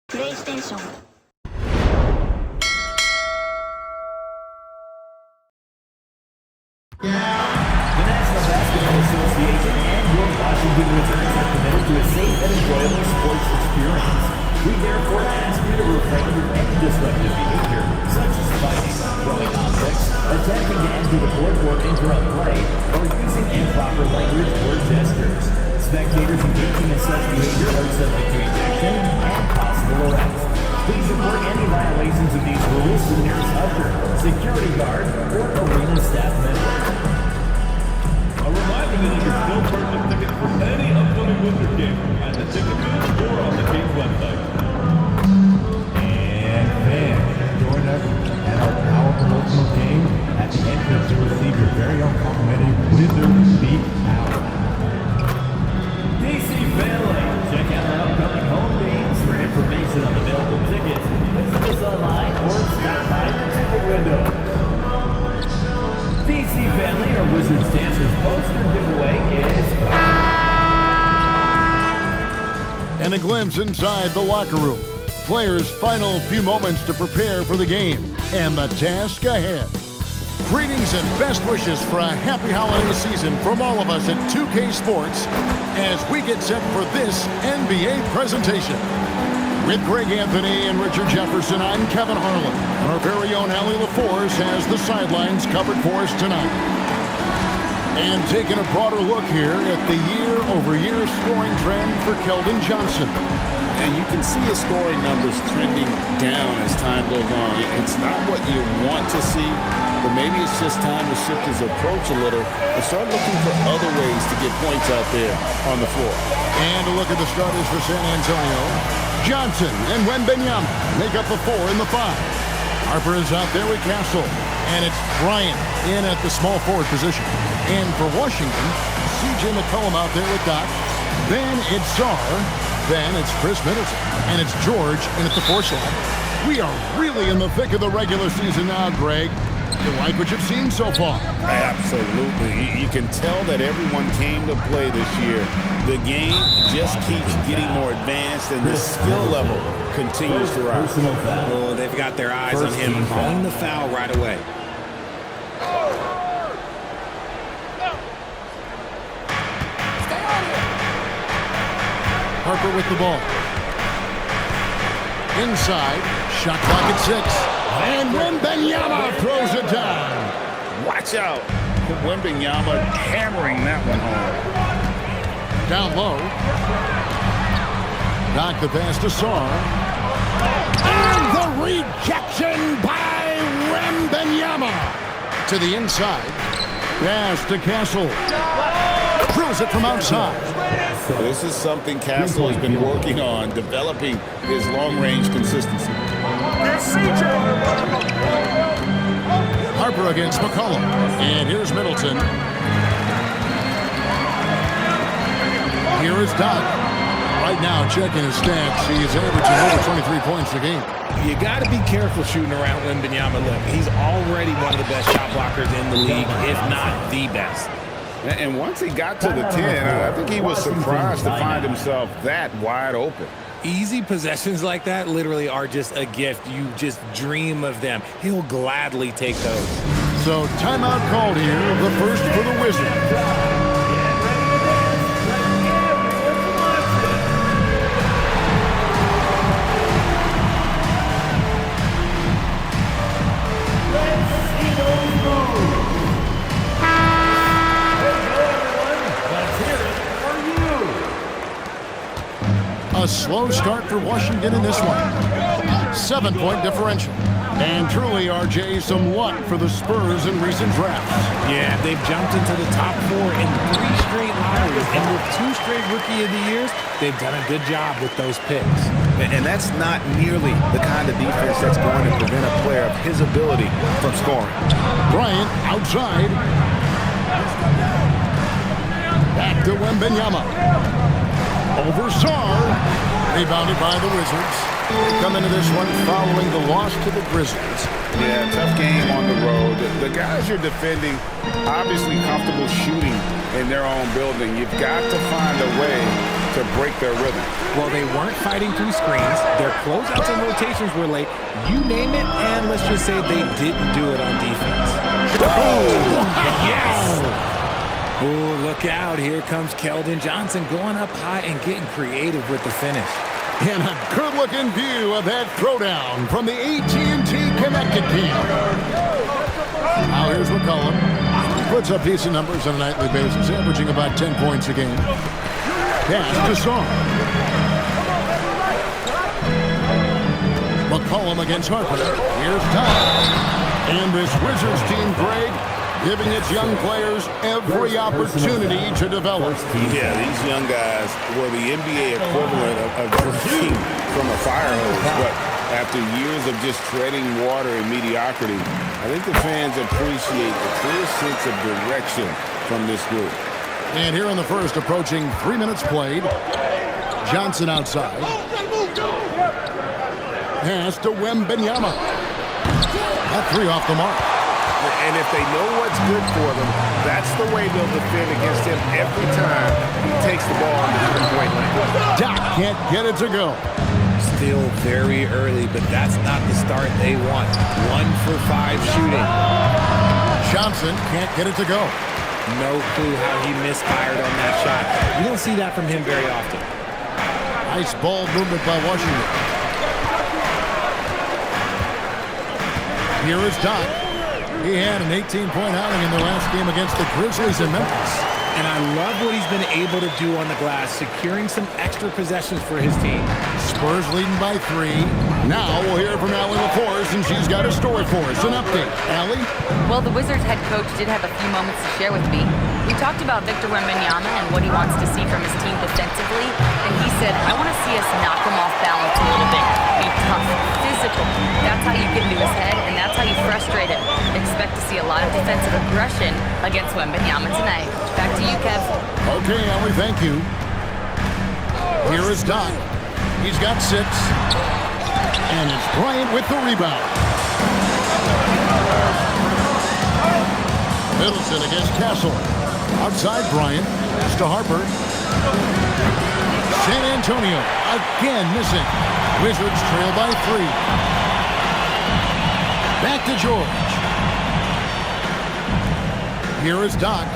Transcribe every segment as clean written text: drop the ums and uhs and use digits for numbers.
PlayStation. The National Basketball Association and your Washington Wizards are committed to a safe and enjoyable sports experience. We therefore ask you to refrain from any disruptive behavior, such as fighting, throwing objects, attempting to enter the court or interrupt play, or using improper language or gestures. Spectators engaging in such behavior are subject to ejection and possible arrest. Please report any violations of these rules to the nearest usher, security guard, or arena staff member. A reminder that you can still purchase tickets for any upcoming Wizard game at the ticket booth or on the team's website. And fans, join us at our powerful promotional game at the entrance to receive your very own complimentary Wizard Beat Hour. DC family, check out our upcoming home games for information on available tickets. Visit us online or stop by the ticket window. DC family, our Wizards Dancers poster giveaway is... And a glimpse inside the locker room. Players' final few moments to prepare for the game and the task ahead. Greetings and best wishes for a happy holiday season from all of us at 2K Sports as we get set for this NBA presentation. With Greg Anthony and Richard Jefferson, I'm Kevin Harlan. And our very own Allie LaForce has the sidelines covered for us tonight. And taking a broader look here at the year-over-year scoring trend for Keldon Johnson. And you can see his scoring numbers trending down as time goes on. It's not what you want to see, but maybe it's just time to shift his approach a little and start looking for other ways to get points out there on the floor. And a look at the starters for San Antonio. Johnson and Wembanyama make up the 4 and the 5. Harper is out there with Castle. And it's Bryant in at the small forward position. And for Washington, C.J. McCollum out there with Doc. Then it's Sarr. Then it's Chris Middleton. And it's George in at the 4 slot. We are really in the thick of the regular season now, Greg. You like what you've seen so far? Absolutely. You can tell that everyone came to play this year. The game just keeps getting more advanced, and the skill level continues to rise. Well, they've got their eyes on him calling the foul right away. Harper with the ball. Inside. Shot clock at 6. And Wembanyama throws it down. Watch out. Wembanyama hammering that one home. Down low. Knock the pass to Sarr. And the rejection by Wembanyama. To the inside. Pass to Castle. Drills it from outside. This is something Castle has been working on, developing his long-range consistency. Harper against McCollum. And here's Middleton. Here is Doc. Right now, checking his stats. He is averaging over 23 points a game. You got to be careful shooting around Wembanyama. Look, he's already one of the best shot blockers in the league, if not the best. And once he got to the 10, I think he was surprised to find himself that wide open. Easy possessions like that literally are just a gift. You just dream of them. He'll gladly take those. So timeout called here, the first for the Wizards. A slow start for Washington in this one. 7-point differential. And truly, RJ, some luck for the Spurs in recent drafts. Yeah, they've jumped into the top 4 in 3 straight lotteries. And with 2 straight Rookie of the Years, they've done a good job with those picks. And that's not nearly the kind of defense that's going to prevent a player of his ability from scoring. Bryant outside. Back to Wembanyama. Over Sarr. Rebounded by the Wizards. They come into this one following the loss to the Grizzlies. Yeah, tough game on the road. The guys you're defending obviously comfortable shooting in their own building. You've got to find a way to break their rhythm. Well, they weren't fighting through screens. Their closeouts and rotations were late. You name it, and let's just say they didn't do it on defense. Oh, yes! Oh, look out. Here comes Keldon Johnson going up high and getting creative with the finish. And a good-looking view of that throwdown from the AT&T Connected team. Now here's McCollum. Puts up decent numbers on a nightly basis, averaging about 10 points a game. Pass to Song. McCollum against Harper. Here's Todd. And this Wizards team, Greg, giving its young players every opportunity to develop. Yeah, these young guys were the NBA equivalent of drinking from a fire hose. But after years of just treading water and mediocrity, I think the fans appreciate the clear sense of direction from this group. And here in the first, approaching 3 minutes played. Johnson outside. Pass to Wembanyama. That three off the mark. And if they know what's good for them, that's the way they'll defend against him every time he takes the ball on the three-point line. Doc can't get it to go. Still very early, but that's not the start they want. 1 for 5 shooting. Johnson can't get it to go. No clue how he misfired on that shot. You don't see that from him very often. Nice ball movement by Washington. Here is Doc. He had an 18-point outing in the last game against the Grizzlies in Memphis. And I love what he's been able to do on the glass, securing some extra possessions for his team. Spurs leading by 3. Now we'll hear from Allie LaForce, and she's got a story for us. An update. Allie? Well, the Wizards head coach did have a few moments to share with me. We talked about Victor Wembanyama and what he wants to see from his team defensively, and he said, I want to see us knock him off balance a little bit. Be tough, physical. That's how you get into his head, and that's how you frustrate him. Expect to see a lot of defensive aggression against Wembanyama tonight. Back to you, Kev. Okay, Allie, thank you. Here is Doc. He's got 6. And it's Bryant with the rebound. Middleton against Castle. Outside Bryant. Pass to Harper. San Antonio again missing. Wizards trail by 3. Back to George. Here is Doc.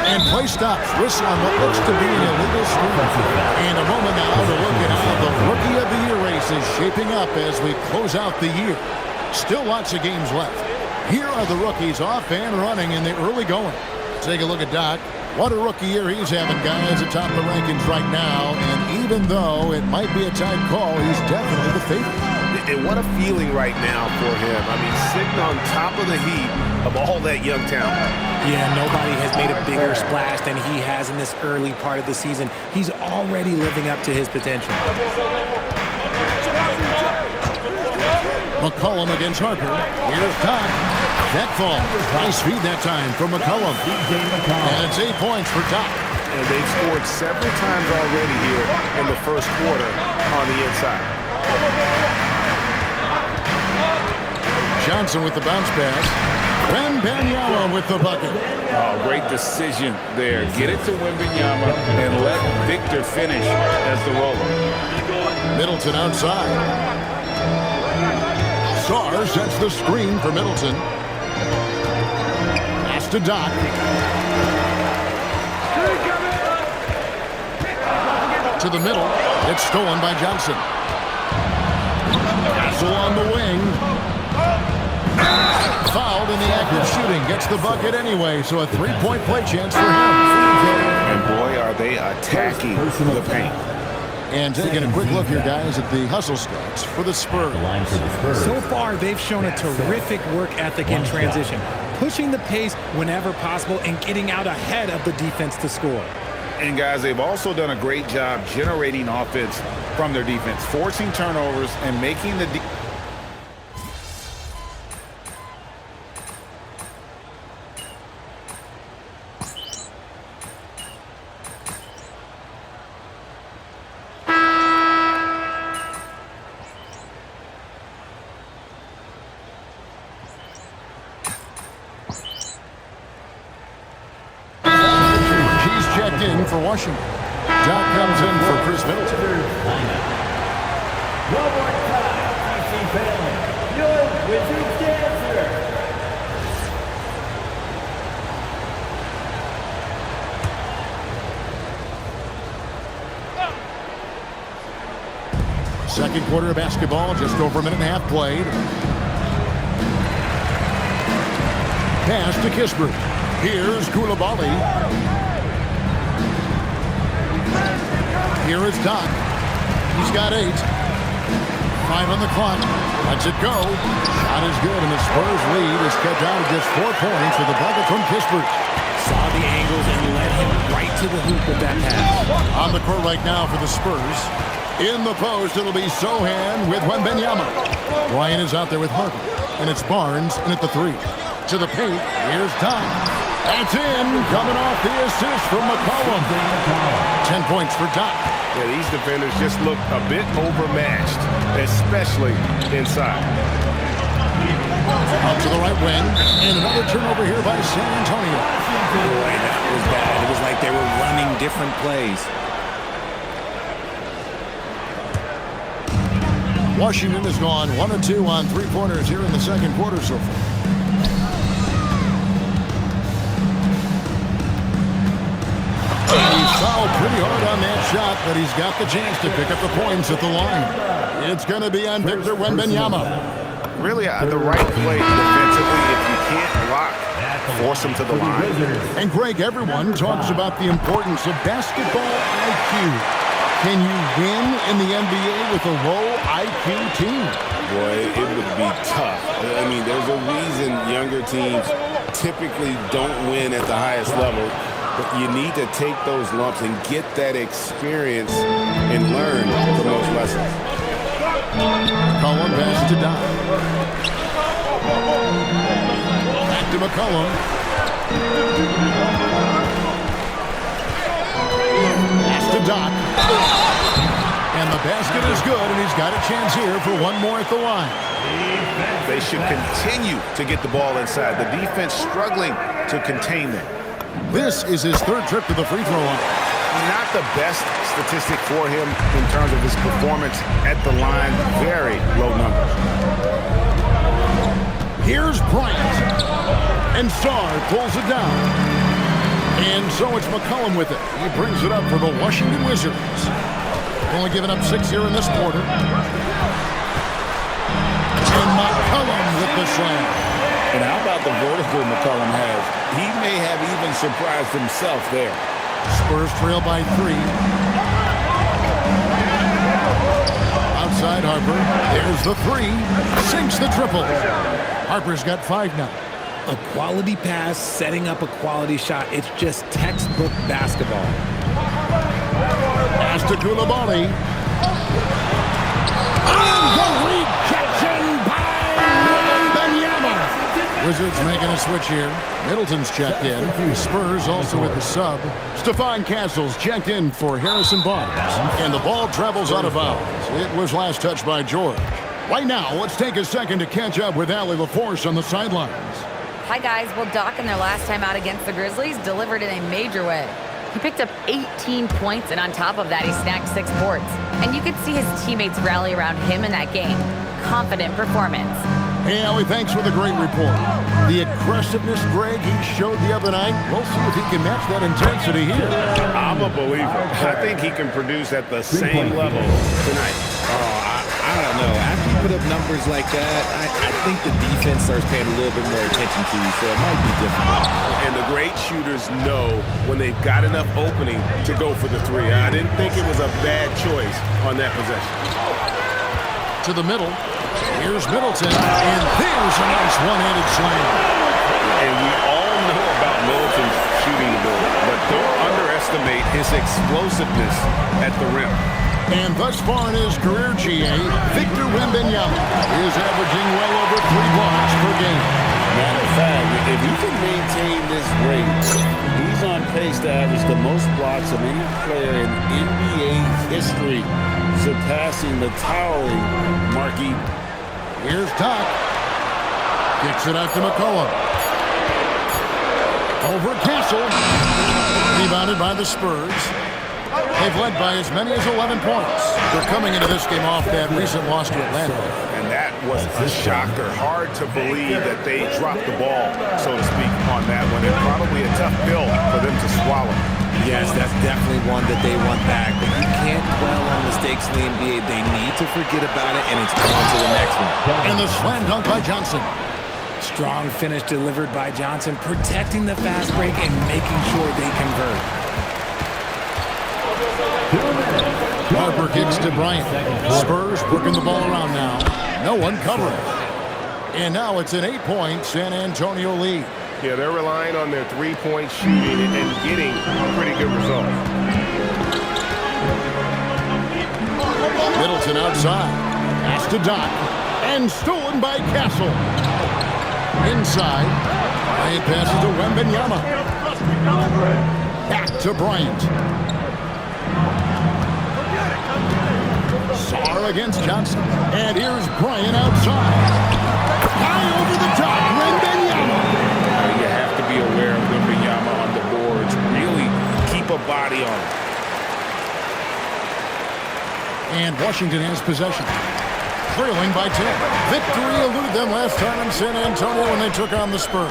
And play stops. Whistle on what looks to be an illegal screen. And a moment now to look at how the Rookie of the Year race is shaping up as we close out the year. Still lots of games left. Here are the rookies off and running in the early going. Take a look at Doc. What a rookie year he's having, guys, atop the rankings right now. And even though it might be a tight call, he's definitely the favorite. And what a feeling right now for him. I mean, sitting on top of the heap of all that young talent. Yeah, nobody has made a bigger splash than he has in this early part of the season. He's already living up to his potential. McCollum against Harper. Here's Doc. That fall. Nice feed that time from McCollum. And it's 8 points for Doc. And they've scored several times already here in the first quarter on the inside. Johnson with the bounce pass. Wembanyama with the bucket. Oh, great decision there. Get it to Wembanyama and let Victor finish as the roller. Middleton outside. Sarr sets the screen for Middleton. Pass to Doc. To the middle. It's stolen by Johnson. Castle on the wing. Fouled in the act of shooting. Gets the bucket anyway, so a 3-point play chance for him. And boy, are they attacking the paint. And taking a quick look here, guys, at the hustle stats for the Spurs. So far, they've shown a terrific work ethic in transition, pushing the pace whenever possible and getting out ahead of the defense to score. And guys, they've also done a great job generating offense from their defense, forcing turnovers and making the for Washington. Doc comes in for Chris Middleton. One more time, DC family. Your Wizards dancer. Second quarter of basketball, just over a minute and a half played. Pass to Kispert. Here's Koulibaly. Here is Doc. He's got 8. 5 on the clock. Lets it go. Shot is good, and the Spurs lead is cut down to just 4 points with the bucket from Kispert. Saw the angles and led him right to the hoop with that pass. On the court right now for the Spurs. In the post, it'll be Sohan with Wembanyama. Ryan is out there with Harper. And it's Barnes in at the 3. To the paint, here's Doc. That's in, coming off the assist from McCollum. 10 points for Doc. Yeah, these defenders just look a bit overmatched, especially inside. Out to the right wing, and another turnover here by San Antonio. Boy, that was bad. It was like they were running different plays. Washington has gone 1 of 2 on 3-pointers here in the second quarter so far. He fouled pretty hard on that shot, but he's got the chance to pick up the points at the line. It's going to be on Victor Wembanyama. Really, the right play defensively. If you can't block, force him to the line. And Greg, everyone talks about the importance of basketball IQ. Can you win in the NBA with a low IQ team? Boy, it would be tough. I mean, there's a reason younger teams typically don't win at the highest level. But you need to take those lumps and get that experience and learn from those lessons. McCollum pass to Doc. Back to McCollum. Pass to Doc. And the basket is good, and he's got a chance here for one more at the line. They should continue to get the ball inside. The defense struggling to contain them. This is his 3rd trip to the free throw line. Not the best statistic for him in terms of his performance at the line. Very low numbers. Here's Bryant. And Sarr pulls it down. And so it's McCollum with it. He brings it up for the Washington Wizards. Only giving up 6 here in this quarter. And McCollum with the slam. And how about the vertical McCollum has? He may have even surprised himself there. Spurs trail by 3. Outside Harper. There's the 3. Sinks the triple. Harper's got 5 now. A quality pass, setting up a quality shot. It's just textbook basketball. Pass to Koulibaly. And the rejection by Wembanyama. Wizards making a switch here. Middleton's checked in. Spurs also with the sub. Stephon Castle's checked in for Harrison Barnes. And the ball travels out of bounds. It was last touched by George. Right now, let's take a second to catch up with Allie LaForce on the sidelines. Hi, guys. Well, Doc, in their last time out against the Grizzlies, delivered in a major way. He picked up 18 points, and on top of that, he snagged 6 boards. And you could see his teammates rally around him in that game. Confident performance. Hey, Allie, thanks for the great report. The aggressiveness, Greg, he showed the other night, we'll see if he can match that intensity here. I'm a believer. I think he can produce at the same level tonight. I don't know. After you put up numbers like that, I think the defense starts paying a little bit more attention to you, so it might be difficult. And the great shooters know when they've got enough opening to go for the 3. I didn't think it was a bad choice on that possession. To the middle. Here's Middleton. And there's a nice one-handed slam. And we all know about Middleton's shooting ability, but don't underestimate his explosiveness at the rim. And thus far in his career, GA, Victor Wembanyama is averaging well over 3 blocks per game. Matter of fact, if you can maintain this rate, he's on pace to average the most blocks of any player in NBA history, surpassing the towering Marquis. Here's Doc. Kicks it out to McCollum. Over Castle. Rebounded by the Spurs. They've led by as many as 11 points. They're coming into this game off that recent loss to Atlanta. And that was a shocker. Hard to believe that they dropped the ball, so to speak, on that one. And probably a tough pill for them to swallow. Yes, that's definitely one that they want back. But you can't dwell on mistakes in the NBA. They need to forget about it, and it's on to the next one. And the slam dunk by Johnson. Strong finish delivered by Johnson, protecting the fast break and making sure they convert. Harper kicks to Bryant. Spurs working the ball around now. No one covering. And now it's an 8-point San Antonio lead. Yeah, they're relying on their three-point shooting and getting pretty good results. Middleton outside. Pass to Doc. And stolen by Castle. Inside. Bryant passes to Wembanyama. Back to Bryant. Sarr against Johnson. And here's Bryant outside. High over the top. Wembanyama. You have to be aware of Wembanyama on the boards. Really keep a body on him. And Washington has possession. Trailing by 10. Victory eluded them last time in San Antonio when they took on the Spurs.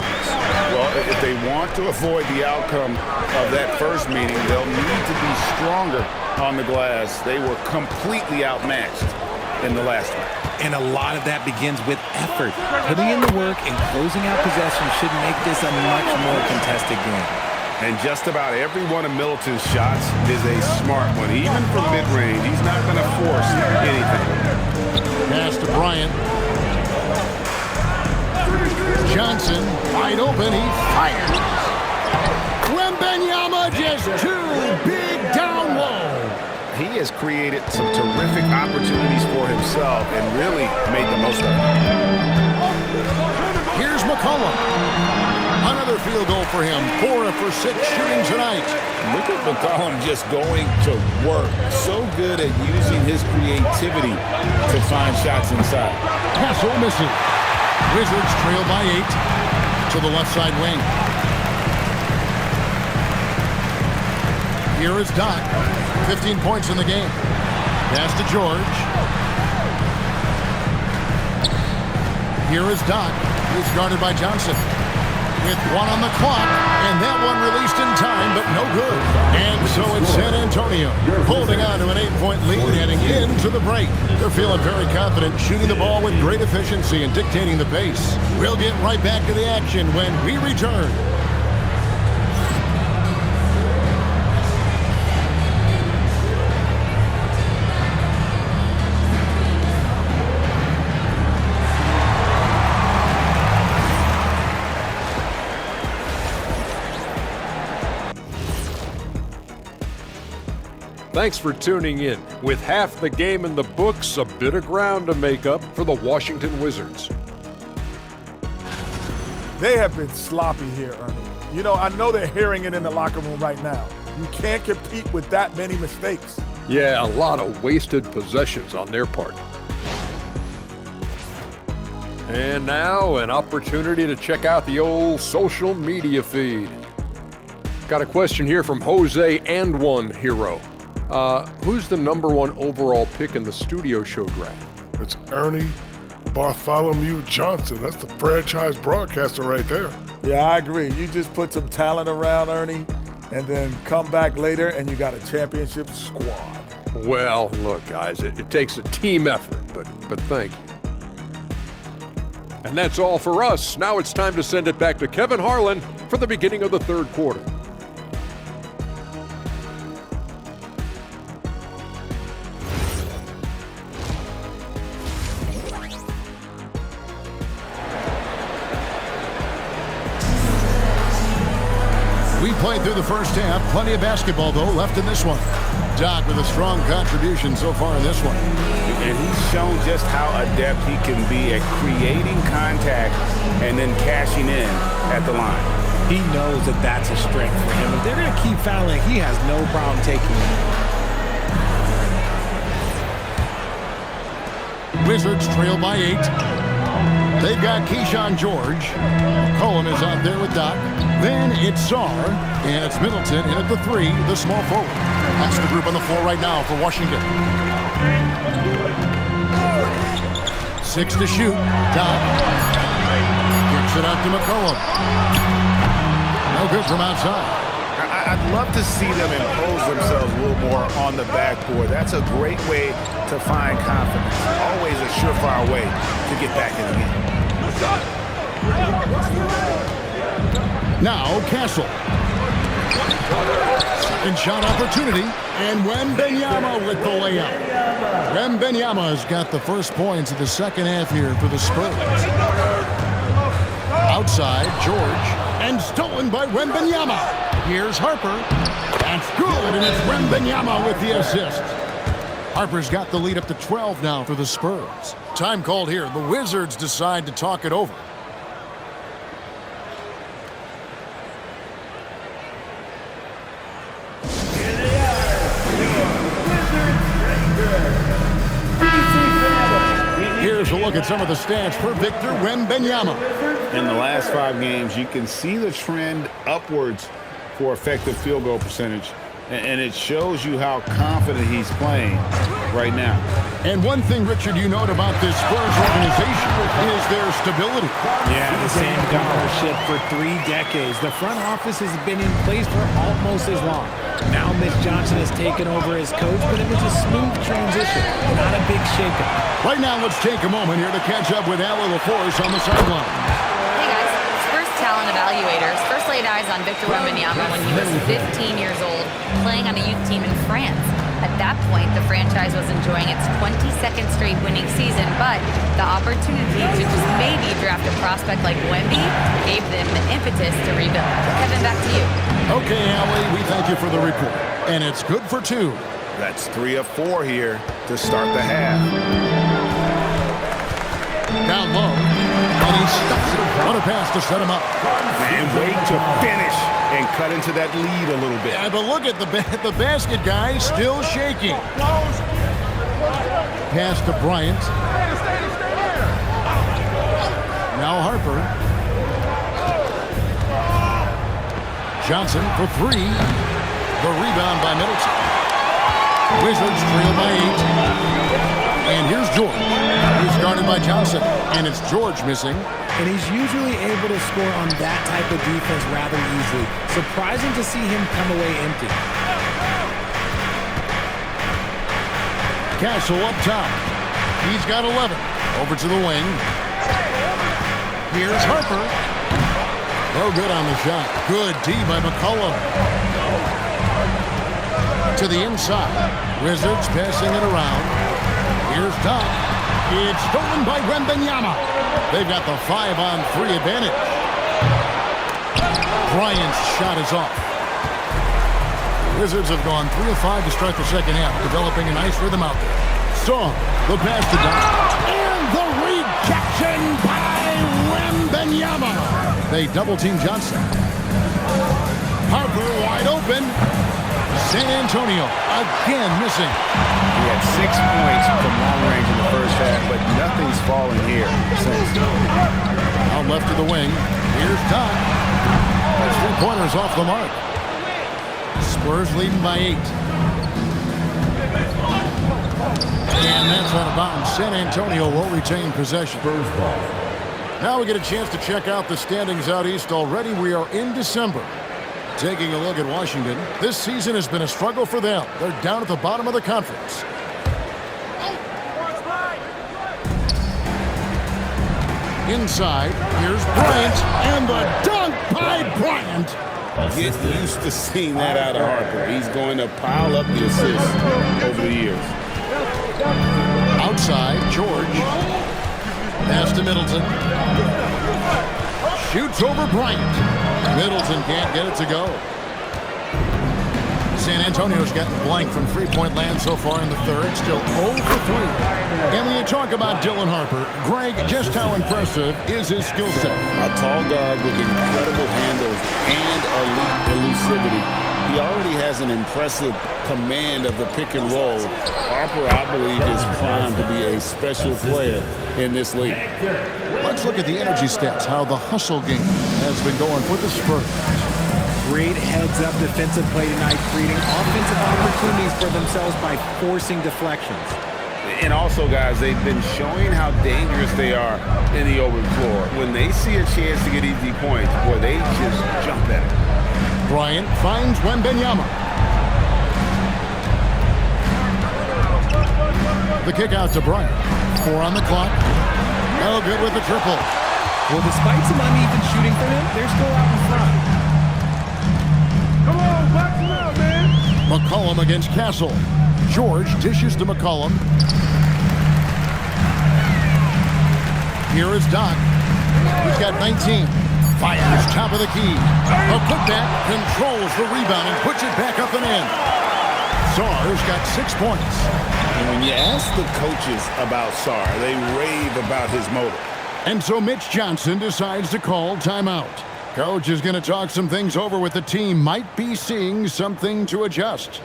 Well, if they want to avoid the outcome of that first meeting, they'll need to be stronger on the glass. They were completely outmatched in the last one. And a lot of that begins with effort. Putting in the work and closing out possession should make this a much more contested game. And just about every one of Middleton's shots is a smart one. Even from mid-range, he's not going to force anything. Pass to Bryant. Johnson, wide open, he fires. Wembanyama just too big down low. He has created some terrific opportunities for himself and really made the most of it. Here's McCollum. Another field goal for him. 4 for 6 shooting tonight. Look at McCollum just going to work. So good at using his creativity to find shots inside. Castle misses. Wizards trail by 8 to the left side wing. Here is Doc. 15 points in the game. Pass to George. Here is Doc. He's guarded by Johnson. With 1 on the clock, and that one released in time, but no good. And so it's San Antonio holding on to an 8-point lead heading into the break. They're feeling very confident, shooting the ball with great efficiency and dictating the pace. We'll get right back to the action when we return. Thanks for tuning in. With half the game in the books, a bit of ground to make up for the Washington Wizards. They have been sloppy here, Ernie. You know, I know they're hearing it in the locker room right now. You can't compete with that many mistakes. Yeah, a lot of wasted possessions on their part. And now, an opportunity to check out the old social media feed. Got a question here from Jose and One Hero. Who's the #1 overall pick in the studio show draft? It's Ernie Bartholomew Johnson. That's the franchise broadcaster right there. Yeah, I agree. You just put some talent around, Ernie, and then come back later and you got a championship squad. Well, look, guys, it takes a team effort, but thank you. And that's all for us. Now it's time to send it back to Kevin Harlan for the beginning of the third quarter. We played through the first half. Plenty of basketball, though, left in this one. Doc with a strong contribution so far in this one. And he's shown just how adept he can be at creating contact and then cashing in at the line. He knows that that's a strength for him. If they're going to keep fouling, he has no problem taking it. Wizards trail by 8. They've got Keyshawn George. Cohen is out there with Doc. Then it's Saar, and it's Middleton in at the 3, the small forward. That's the group on the floor right now for Washington. 6 to shoot. Doc kicks it out to McCollum. No good from outside. I'd love to see them impose themselves a little more on the backboard. That's a great way to find confidence. Always a surefire way to get back in the game. Now Castle. Second shot opportunity. And Wembanyama with the layup. Wembanyama has got the first points of the second half here for the Spurs. Outside, George. And stolen by Wembanyama. Here's Harper. That's good, and it's Wembanyama with the assist. Harper's got the lead up to 12 now for the Spurs. Time called here. The Wizards decide to talk it over. Here's a look at some of the stats for Victor Wembanyama. In the last 5 games, you can see the trend upwards for effective field goal percentage, and it shows you how confident he's playing right now. And one thing, Richard, you note about this Spurs organization is their stability. Yeah, the same ownership for 3 decades. The front office has been in place for almost as long. Now Mitch Johnson has taken over as coach, but it was a smooth transition, not a big shakeup. Right now, let's take a moment here to catch up with Allie LaForce on the sideline. Hey guys, Spurs talent evaluators first laid eyes on Victor Wembanyama when he was 15 years old, playing on a youth team in France. At that point, the franchise was enjoying its 22nd straight winning season, but the opportunity to just maybe draft a prospect like Wemby gave them the impetus to rebuild. Kevin, back to you. Okay, Allie, we thank you for the report. And it's good for 2. That's 3 of 4 here to start the half. Down low, and he stops it. What a pass to set him up. And wait to finish and cut into that lead a little bit. Yeah, but look at the basket guy still shaking. Pass to Bryant. Now Harper. Johnson for 3. The rebound by Middleton. Wizards trail by 8. And here's George. He's guarded by Johnson. And it's George missing. And he's usually able to score on that type of defense rather easily. Surprising to see him come away empty. Castle up top. He's got 11. Over to the wing. Here's Harper. No good on the shot. Good D by McCollum. To the inside. Wizards passing it around. Here's Doc. It's stolen by Wembanyama. They've got the 5-on-3 advantage. Bryant's shot is off. Wizards have gone 3 of 5 to start the second half, developing a nice rhythm out there. Strong, the pass to Doc. And the rejection by Wembanyama. They double-team Johnson. Harper wide open. San Antonio again missing. He had 6 points from long range in the first half, but nothing's fallen here since. Out left to the wing. Here's Doc. 3-pointers off the mark. Spurs leading by 8. And that's out of bounds. San Antonio will retain possession. Spurs ball. Now we get a chance to check out the standings out east. Already we are in December. Taking a look at Washington, this season has been a struggle for them. They're down at the bottom of the conference. Inside, here's Bryant, and the dunk by Bryant. Get used to seeing that out of Harper. He's going to pile up the assists over the years. Outside, George. Pass to Middleton. Shoots over Bryant. Middleton can't get it to go. San Antonio's gotten blank from three-point land so far in the third. Still 0 for 3. And when you talk about Dylan Harper, Greg, just how impressive is his skill set? A tall guard with incredible handles and elite elusivity. He already has an impressive command of the pick and roll. Harper, I believe, is primed to be a special player in this league. Let's look at the energy stats, how the hustle game has been going for the Spurs. Great heads-up defensive play tonight, creating offensive opportunities for themselves by forcing deflections. And also, guys, they've been showing how dangerous they are in the open floor. When they see a chance to get easy points, boy, they just jump at it. Bryant finds Wembanyama. The kick out to Bryant. 4 on the clock. No good with the triple. Well, despite some uneven shooting for him, they're still out in front. Come on, box him out, man. McCollum against Castle. George dishes to McCollum. Here is Doc. He's got 19. Fires top of the key. A putback controls the rebound and puts it back up and in. Sarr's got 6 points. And when you ask the coaches about Sarr, they rave about his motor. And so Mitch Johnson decides to call timeout. Coach is going to talk some things over with the team. Might be seeing something to adjust.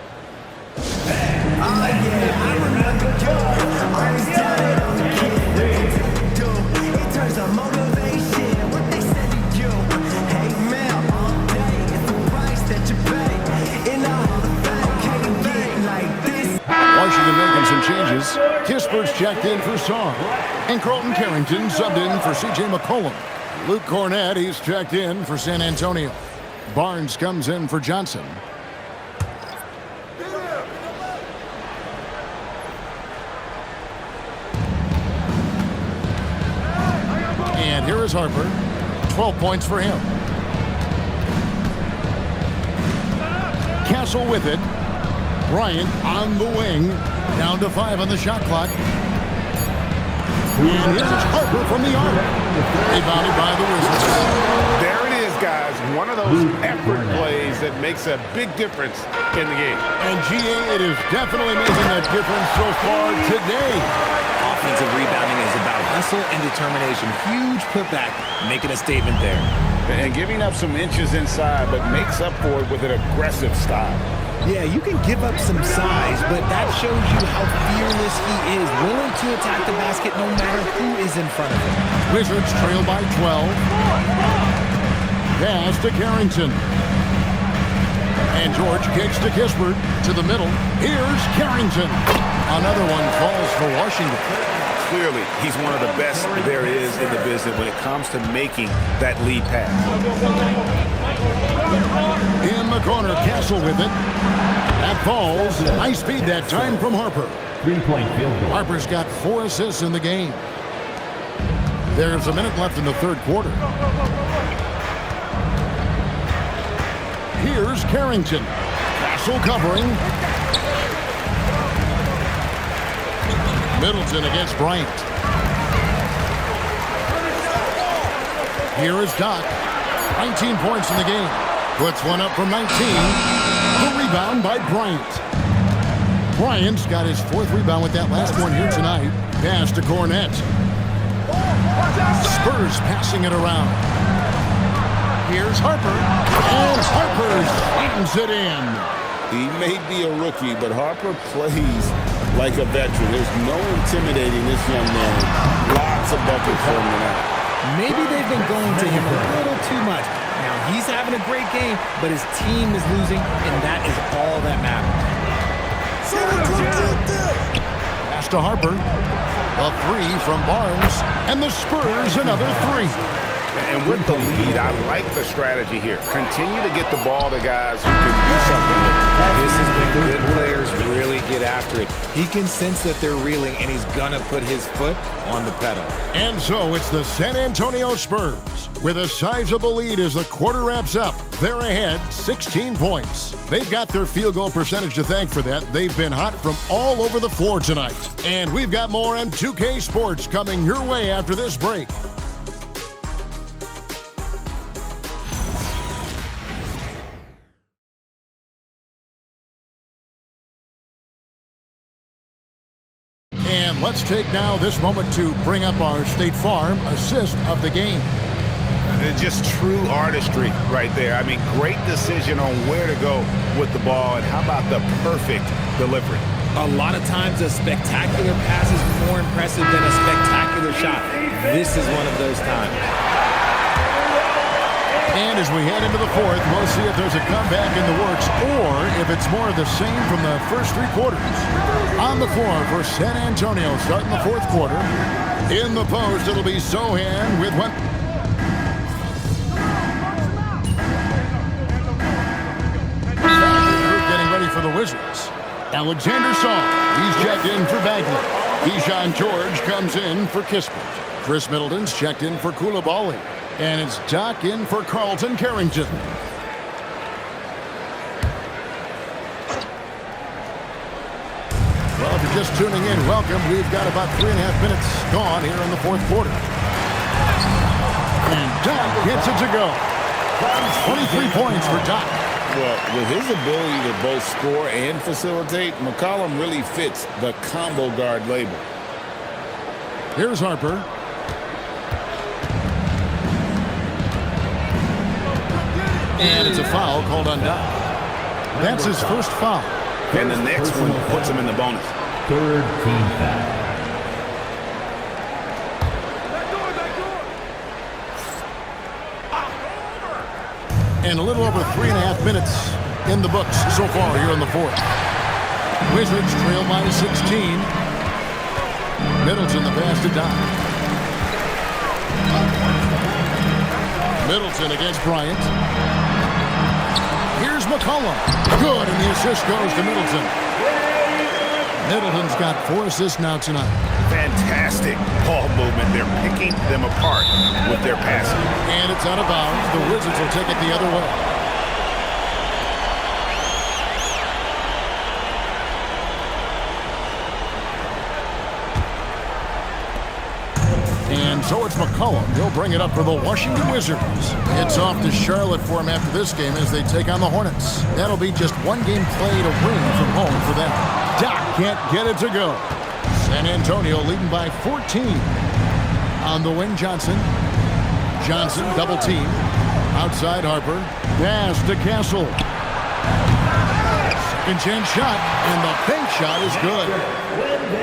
Washington making some changes. Kispert's checked in for Sarr. And Carlton Carrington subbed in for C.J. McCollum. Luke Cornett, he's checked in for San Antonio. Barnes comes in for Johnson. And here is Harper. 12 points for him. Castle with it. Bryant on the wing. Down to 5 on the shot clock. And here's Harper from the arc. Rebounded by the Wizards. There it is, guys. One of those effort plays that makes a big difference in the game. And GA, it is definitely making a difference so far today. Offensive rebounding is about hustle and determination. Huge putback, making a statement there. And giving up some inches inside, but makes up for it with an aggressive style. Yeah, you can give up some size, but that shows you how fearless he is, willing to attack the basket no matter who is in front of him. Wizards trail by 12. Pass to Carrington. And George kicks to Kispert to the middle. Here's Carrington. Another one falls for Washington. Clearly, he's one of the best there is in the business when it comes to making that lead pass. In the corner, Castle with it. That falls. High speed that time from Harper. 3-point field goal. Harper's got 4 assists in the game. There's a minute left in the third quarter. Here's Carrington. Castle covering. Middleton against Bryant. Here is Doc. 19 points in the game. Puts one up from 19. The rebound by Bryant. Bryant's got his 4th rebound with that last one here tonight. Pass to Cornett. Spurs passing it around. Here's Harper. And Harper slams it in. He may be a rookie, but Harper plays like a veteran. There's no intimidating this young man. Lots of buckets for him tonight. Maybe they've been going to him a little too much. Now, he's having a great game, but his team is losing, and that is all that matters. Pass to Harper. A 3 from Barnes. And the Spurs another 3. And with the lead, I like the strategy here. Continue to get the ball to guys who can do something with it. This is when good players really get after it. He can sense that they're reeling, and he's going to put his foot on the pedal. And so it's the San Antonio Spurs with a sizable lead as the quarter wraps up. They're ahead 16 points. They've got their field goal percentage to thank for that. They've been hot from all over the floor tonight. And we've got more on 2K Sports coming your way after this break. And let's take now this moment to bring up our State Farm assist of the game. Just true artistry right there. I mean, great decision on where to go with the ball, and how about the perfect delivery? A lot of times a spectacular pass is more impressive than a spectacular shot. This is one of those times. And as we head into the fourth, we'll see if there's a comeback in the works or if it's more of the same from the first three quarters. On the floor for San Antonio starting the fourth quarter. In the post, it'll be Sohan with one. Getting ready for the Wizards. Alexander Song, he's checked in for Bagley. Keyshawn George comes in for Kispert. Chris Middleton's checked in for Coulibaly. And it's Doc in for Carlton Carrington. Well, if you're just tuning in, welcome. We've got about 3.5 minutes gone here in the fourth quarter. And Doc gets it to go. 23 points for Doc. Well, with his ability to both score and facilitate, McCollum really fits the combo guard label. Here's Harper. And it's a foul called on Doc. That's his first foul. And the next one puts him in the bonus. Third team foul. And a little over 3.5 minutes in the books so far here in the fourth. Wizards trail by 16. Middleton the pass to Doc. Middleton against Bryant. Here's McCollum. Good, and the assist goes to Middleton. Middleton's got 4 assists now tonight. Fantastic ball movement. They're picking them apart with their passing. And it's out of bounds. The Wizards will take it the other way. And so it's McCollum. He'll bring it up for the Washington Wizards. It's off to Charlotte for him after this game as they take on the Hornets. That'll be just one game played away from home for them. Doc can't get it to go. San Antonio leading by 14. On the wing, Johnson. Johnson, double team. Outside Harper. Pass to Castle. Second chance shot, and the bank shot is good.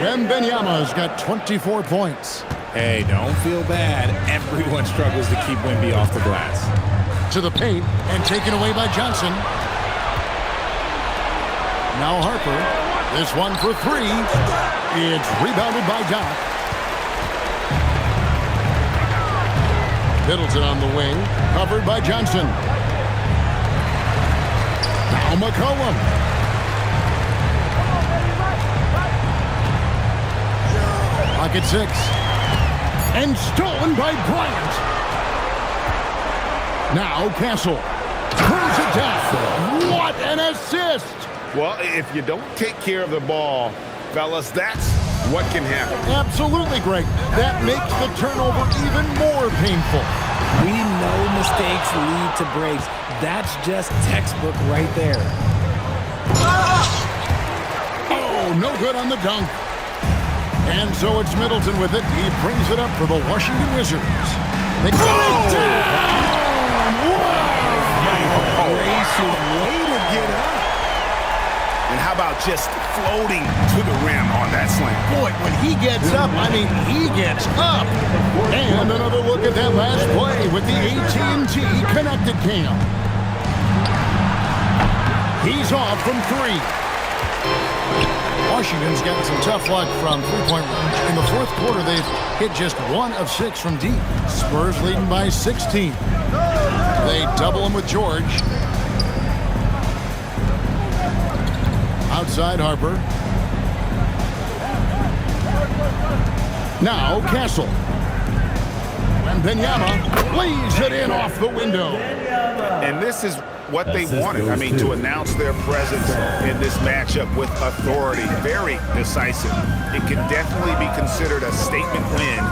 Wembanyama's got 24 points. Hey, don't feel bad. Everyone struggles to keep Wemby off the glass. To the paint and taken away by Johnson. Now Harper. This one for 3. It's rebounded by Doc. Middleton on the wing. Covered by Johnson. Now McCollum. Pocket 6. And stolen by Bryant. Now Castle. Throws it down. What an assist! Well, if you don't take care of the ball, fellas, that's what can happen. Absolutely, Greg. That makes the turnover even more painful. We know mistakes lead to breaks. That's just textbook right there. Oh, no good on the dunk. And so it's Middleton with it. He brings it up for the Washington Wizards. They go down! Wow! Gracious way to get up. And how about just floating to the rim on that slam? Boy, when he gets up, I mean, he gets up. And another look at that last play with the AT&T connected cam. He's off from 3. Washington's gotten some tough luck from three-point range. In the fourth quarter, they've hit just 1 of 6 from deep. Spurs leading by 16. They double him with George. Outside Harper. Now Castle. Wembanyama lays it in off the window. And this is what they wanted. I mean, to announce their presence in this matchup with authority. Very decisive. It can definitely be considered a statement win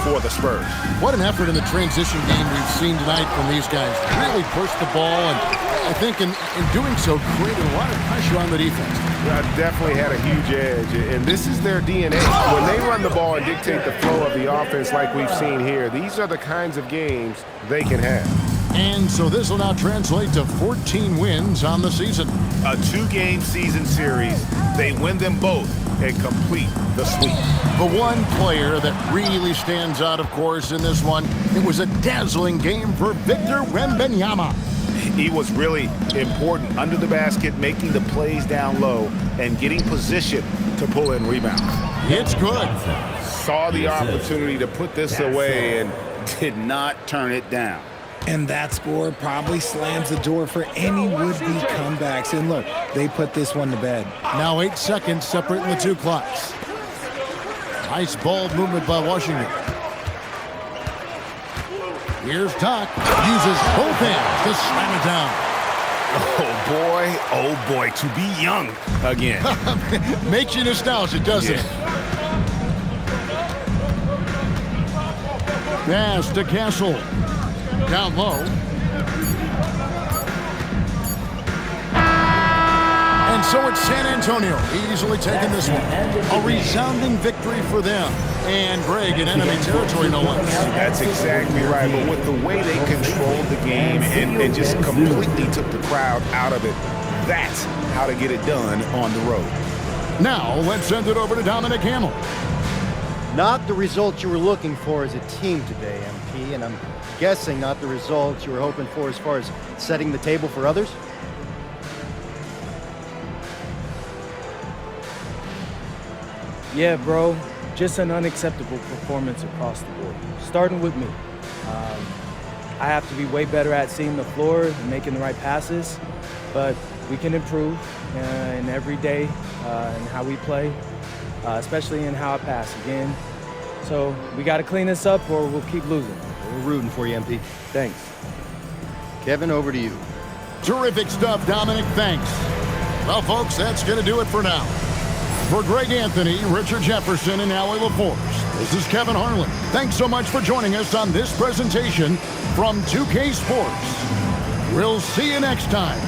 for the Spurs. What an effort in the transition game we've seen tonight from these guys. Really pushed the ball and I think in doing so, created a lot of pressure on the defense. Definitely had a huge edge, and this is their DNA. When they run the ball and dictate the flow of the offense like we've seen here, these are the kinds of games they can have. And so this will now translate to 14 wins on the season. A 2-game season series. They win them both and complete the sweep. The one player that really stands out, of course, in this one, it was a dazzling game for Victor Wembanyama. He was really important under the basket, making the plays down low and getting position to pull in rebounds. It's good. Saw the opportunity to put this away and did not turn it down. And that score probably slams the door for any would-be comebacks. And look, they put this one to bed. Now 8 seconds separating the two clocks. Nice ball movement by Washington. Here's Doc. Uses both hands to slam it down. Oh boy, to be young again. Makes you nostalgic, doesn't it? Pass to Castle. Down low. And so it's San Antonio easily taking this one. A resounding victory for them. And Greg in enemy territory, no less. That's exactly right. But with the way they controlled the game and just completely took the crowd out of it, that's how to get it done on the road. Now let's send it over to Dominic Hamill. Not the result you were looking for as a team today, MP, and I'm guessing not the results you were hoping for as far as setting the table for others? Yeah, bro. Just an unacceptable performance across the board. Starting with me. I have to be way better at seeing the floor and making the right passes, but we can improve in every day in how we play, especially in how I pass again. So we got to clean this up or we'll keep losing. We're rooting for you, MP. Thanks. Kevin, over to you. Terrific stuff, Dominic. Thanks. Well, folks, that's going to do it for now. For Greg Anthony, Richard Jefferson, and Allie LaForce, this is Kevin Harlan. Thanks so much for joining us on this presentation from 2K Sports. We'll see you next time.